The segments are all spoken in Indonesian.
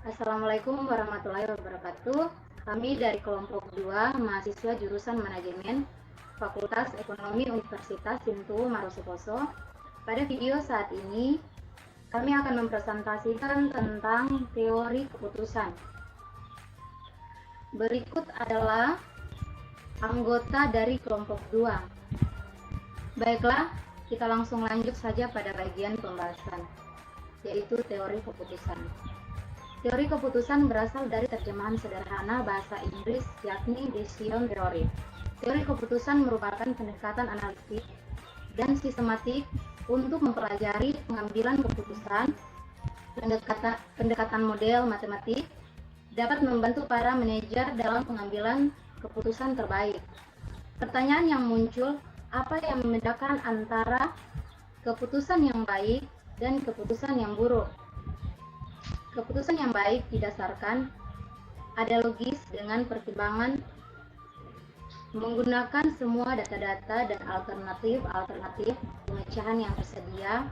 Assalamualaikum warahmatullahi wabarakatuh. Kami dari kelompok 2, mahasiswa jurusan Manajemen, Fakultas Ekonomi Universitas Sintu Marosukoso. Pada video saat ini, kami akan mempresentasikan tentang teori keputusan. Berikut adalah anggota dari kelompok 2. Baiklah, kita langsung lanjut saja pada bagian pembahasan, yaitu teori keputusan. Teori keputusan berasal dari terjemahan sederhana bahasa Inggris, yakni decision theory. Teori keputusan merupakan pendekatan analitik dan sistematik untuk mempelajari pengambilan keputusan. Pendekatan model matematik dapat membantu para manajer dalam pengambilan keputusan terbaik. Pertanyaan yang muncul, apa yang membedakan antara keputusan yang baik dan keputusan yang buruk? Keputusan yang baik didasarkan ada logis dengan pertimbangan menggunakan semua data-data dan alternatif pemecahan yang tersedia,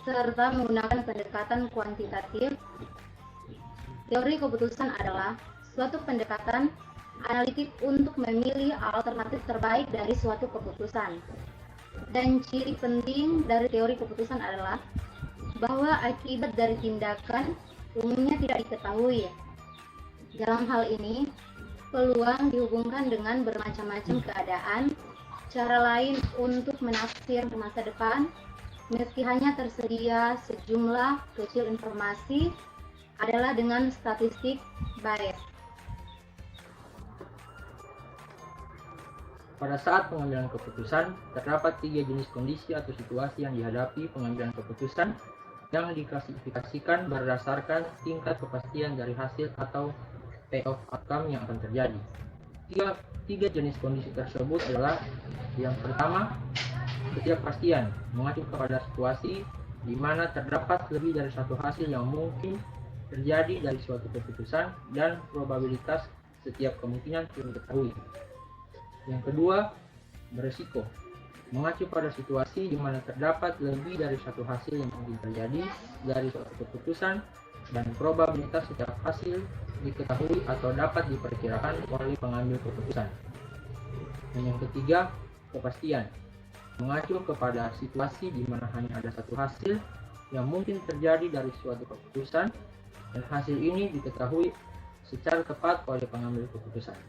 serta menggunakan pendekatan kuantitatif. Teori keputusan adalah suatu pendekatan analitik untuk memilih alternatif terbaik dari suatu keputusan. Dan ciri penting dari teori keputusan adalah bahwa akibat dari tindakan umumnya tidak diketahui. Dalam hal ini, peluang dihubungkan dengan bermacam-macam keadaan, cara lain untuk menafsir masa depan, meski hanya tersedia sejumlah kecil informasi, adalah dengan statistik bias. Pada saat pengambilan keputusan, terdapat 3 jenis kondisi atau situasi yang dihadapi pengambilan keputusan yang diklasifikasikan berdasarkan tingkat kepastian dari hasil atau payoff outcome yang akan terjadi. Tiga jenis kondisi tersebut adalah: yang pertama, ketidakpastian, mengacu kepada situasi di mana terdapat lebih dari satu hasil yang mungkin terjadi dari suatu keputusan dan probabilitas setiap kemungkinan tidak diketahui. Yang kedua, beresiko, mengacu pada situasi di mana terdapat lebih dari satu hasil yang mungkin terjadi dari suatu keputusan dan probabilitas setiap hasil diketahui atau dapat diperkirakan oleh pengambil keputusan. Dan yang ketiga, kepastian, mengacu kepada situasi di mana hanya ada satu hasil yang mungkin terjadi dari suatu keputusan dan hasil ini diketahui secara tepat oleh pengambil keputusan.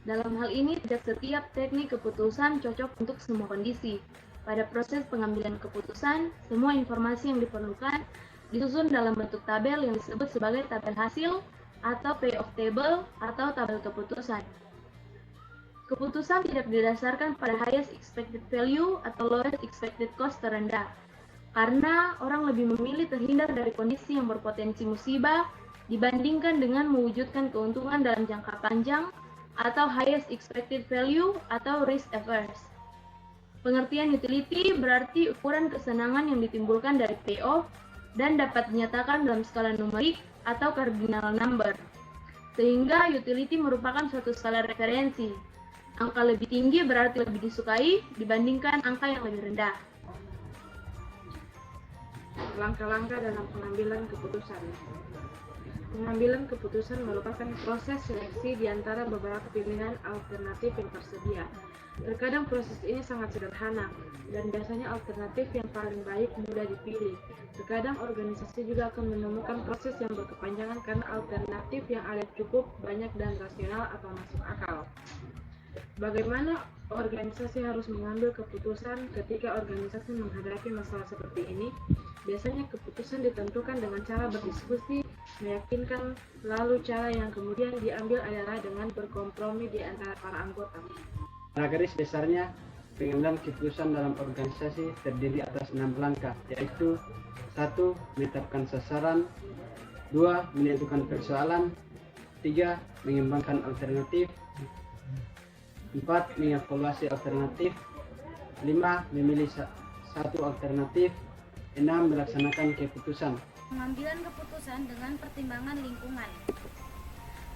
Dalam hal ini, tidak setiap teknik keputusan cocok untuk semua kondisi. Pada proses pengambilan keputusan, semua informasi yang diperlukan disusun dalam bentuk tabel yang disebut sebagai tabel hasil atau payoff table atau tabel keputusan. Keputusan tidak didasarkan pada highest expected value atau lowest expected cost terendah, karena orang lebih memilih terhindar dari kondisi yang berpotensi musibah dibandingkan dengan mewujudkan keuntungan dalam jangka panjang atau highest expected value atau risk averse. Pengertian utility berarti ukuran kesenangan yang ditimbulkan dari payoff dan dapat dinyatakan dalam skala numerik atau cardinal number. Sehingga utility merupakan suatu skala referensi. Angka lebih tinggi berarti lebih disukai dibandingkan angka yang lebih rendah. Langkah-langkah dalam pengambilan keputusan. Pengambilan keputusan merupakan proses seleksi di antara beberapa pilihan alternatif yang tersedia. Terkadang proses ini sangat sederhana, dan biasanya alternatif yang paling baik mudah dipilih. Terkadang organisasi juga akan menemukan proses yang berkepanjangan karena alternatif yang ada cukup banyak dan rasional atau masuk akal. Bagaimana organisasi harus mengambil keputusan ketika organisasi menghadapi masalah seperti ini? Biasanya keputusan ditentukan dengan cara berdiskusi, meyakinkan, lalu cara yang kemudian diambil adalah dengan berkompromi di antara para anggota. Pada garis besarnya, pengambilan keputusan dalam organisasi terdiri atas 6 langkah, yaitu 1. Menetapkan sasaran, 2. Menentukan persoalan, 3. Mengembangkan alternatif, 4. Mengevaluasi alternatif, 5. Memilih satu alternatif, 6. Melaksanakan keputusan. Pengambilan keputusan dengan pertimbangan lingkungan.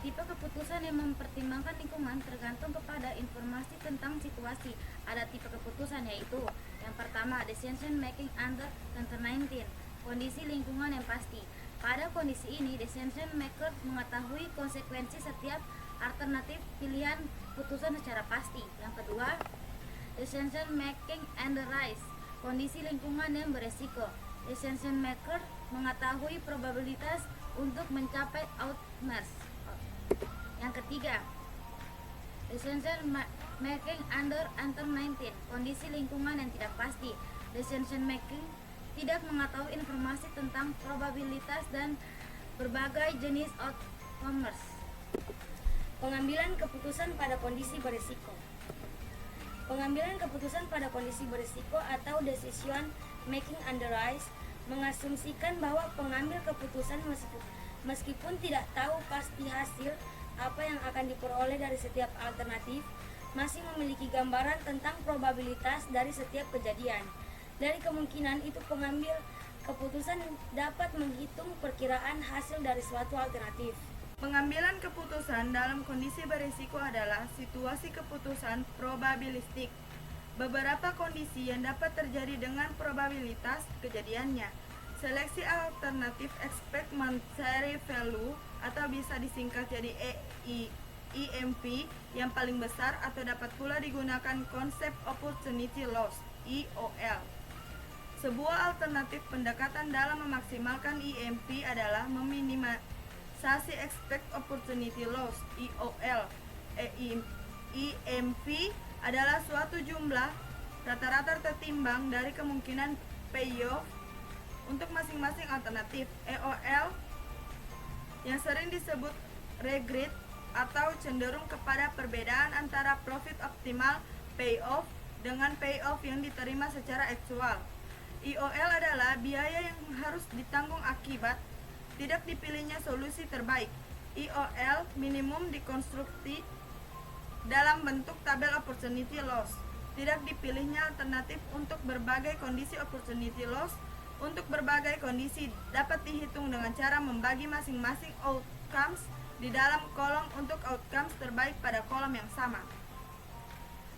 Tipe keputusan yang mempertimbangkan lingkungan tergantung kepada informasi tentang situasi. Ada tipe keputusan yaitu yang pertama, decision making under COVID-19. kondisi lingkungan yang pasti. Pada kondisi ini, decision maker mengetahui konsekuensi setiap alternatif pilihan putusan secara pasti. Yang kedua, decision making and the rise, kondisi lingkungan yang beresiko. Decision maker mengetahui probabilitas untuk mencapai outcomes. Yang ketiga, decision making under uncertainty, kondisi lingkungan yang tidak pasti. Decision making tidak mengetahui informasi tentang probabilitas dan berbagai jenis outcomes. Pengambilan keputusan pada kondisi berisiko. Pengambilan keputusan pada kondisi berisiko atau decision making under rise mengasumsikan bahwa pengambil keputusan meskipun tidak tahu pasti hasil apa yang akan diperoleh dari setiap alternatif, masih memiliki gambaran tentang probabilitas dari setiap kejadian. Dari kemungkinan itu, pengambil keputusan dapat menghitung perkiraan hasil dari suatu alternatif. Pengambilan keputusan dalam kondisi berisiko adalah situasi keputusan probabilistik. Beberapa kondisi yang dapat terjadi dengan probabilitas kejadiannya. Seleksi alternatif expectancy value atau bisa disingkat jadi EMV yang paling besar, atau dapat pula digunakan konsep opportunity loss (EOL). Sebuah alternatif pendekatan dalam memaksimalkan EMV adalah meminimalisasi expect opportunity loss (EOL). EMV adalah suatu jumlah rata-rata tertimbang dari kemungkinan payoff untuk masing-masing alternatif. EOL yang sering disebut regret atau cenderung kepada perbedaan antara profit optimal payoff dengan payoff yang diterima secara aktual. EOL adalah biaya yang harus ditanggung akibat tidak dipilihnya solusi terbaik. EOL minimum dikonstruksi dalam bentuk tabel opportunity loss. Tidak dipilihnya alternatif untuk berbagai kondisi opportunity loss. Untuk berbagai kondisi dapat dihitung dengan cara membagi masing-masing outcomes di dalam kolom untuk outcomes terbaik pada kolom yang sama.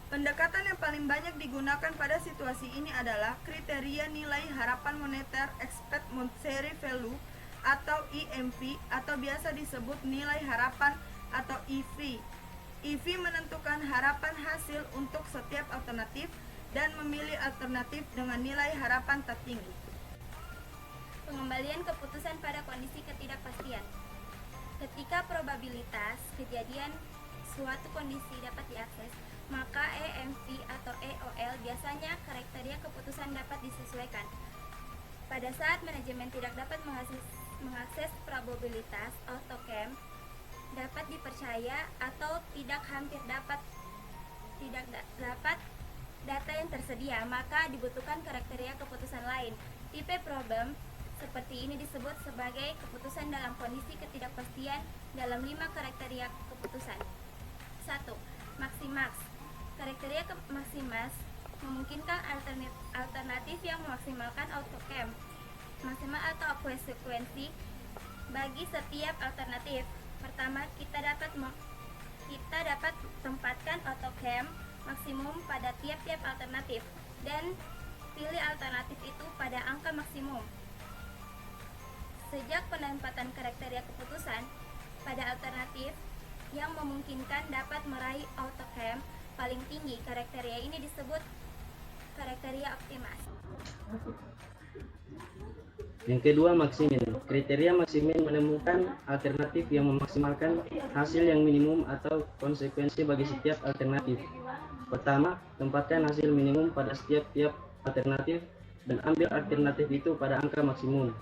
Pendekatan yang paling banyak digunakan pada situasi ini adalah kriteria nilai harapan moneter expect monetary value atau EMV, atau biasa disebut nilai harapan atau EV. EV menentukan harapan hasil untuk setiap alternatif dan memilih alternatif dengan nilai harapan tertinggi. Pengembalian keputusan pada kondisi ketidakpastian. Ketika probabilitas kejadian suatu kondisi dapat diakses, maka EMV atau EOL biasanya kriteria keputusan dapat disesuaikan. Pada saat manajemen tidak dapat mengakses probabilitas outcome, dapat dipercaya atau hampir dapat data yang tersedia, maka dibutuhkan kriteria keputusan lain. Tipe problem seperti ini disebut sebagai keputusan dalam kondisi ketidakpastian dalam 5 kriteria keputusan. 1. Maximax. Kriteria maximax memungkinkan alternatif yang memaksimalkan outcome maksimal atau konsekuensi bagi setiap alternatif. Pertama, kita dapat tempatkan outcome maksimum pada tiap-tiap alternatif dan pilih alternatif itu pada angka maksimum. Sejak penempatan kriteria keputusan pada alternatif yang memungkinkan dapat meraih outcome paling tinggi, kriteria ini disebut kriteria optimas. Yang kedua, maksimin. Kriteria maksimin menemukan alternatif yang memaksimalkan hasil yang minimum atau konsekuensi bagi setiap alternatif. Pertama, tempatkan hasil minimum pada setiap alternatif dan ambil alternatif itu pada angka maksimum.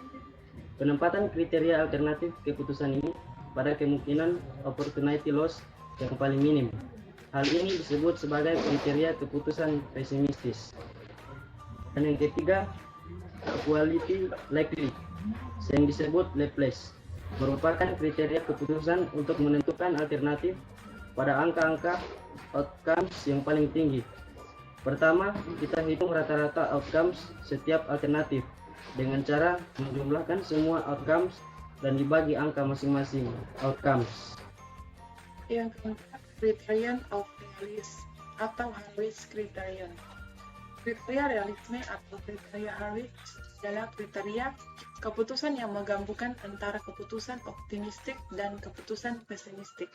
Penempatan kriteria alternatif keputusan ini pada kemungkinan opportunity loss yang paling minim. Hal ini disebut sebagai kriteria keputusan pesimistis. Dan yang ketiga, quality likely, yang disebut Laplace, merupakan kriteria keputusan untuk menentukan alternatif pada angka-angka outcomes yang paling tinggi. Pertama, kita hitung rata-rata outcomes setiap alternatif dengan cara menjumlahkan semua outcomes dan dibagi angka masing-masing outcomes. Yang keempat, criterion of realism atau Harris criterion. Kriteria realisme atau kriteria Harris adalah kriteria keputusan yang menggabungkan antara keputusan optimistik dan keputusan pesimistik.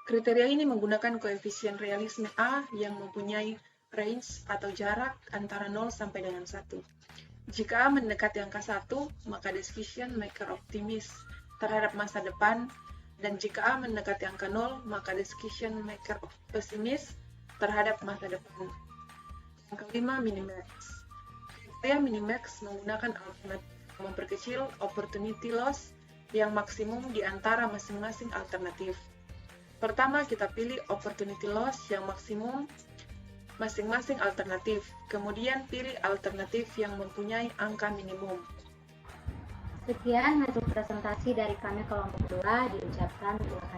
Kriteria ini menggunakan koefisien realisme A yang mempunyai range atau jarak antara 0 sampai dengan 1. Jika A mendekati angka 1, maka decision maker optimis terhadap masa depan, dan jika A mendekati angka 0, maka decision maker pesimis terhadap masa depan. Yang kelima, minimax. Kriteria minimax menggunakan alternatif memperkecil opportunity loss yang maksimum di antara masing-masing alternatif. Pertama, kita pilih opportunity loss yang maksimum masing-masing alternatif. Kemudian pilih alternatif yang mempunyai angka minimum. Sekian hasil presentasi dari kami kelompok 2 diucapkan terima kasih.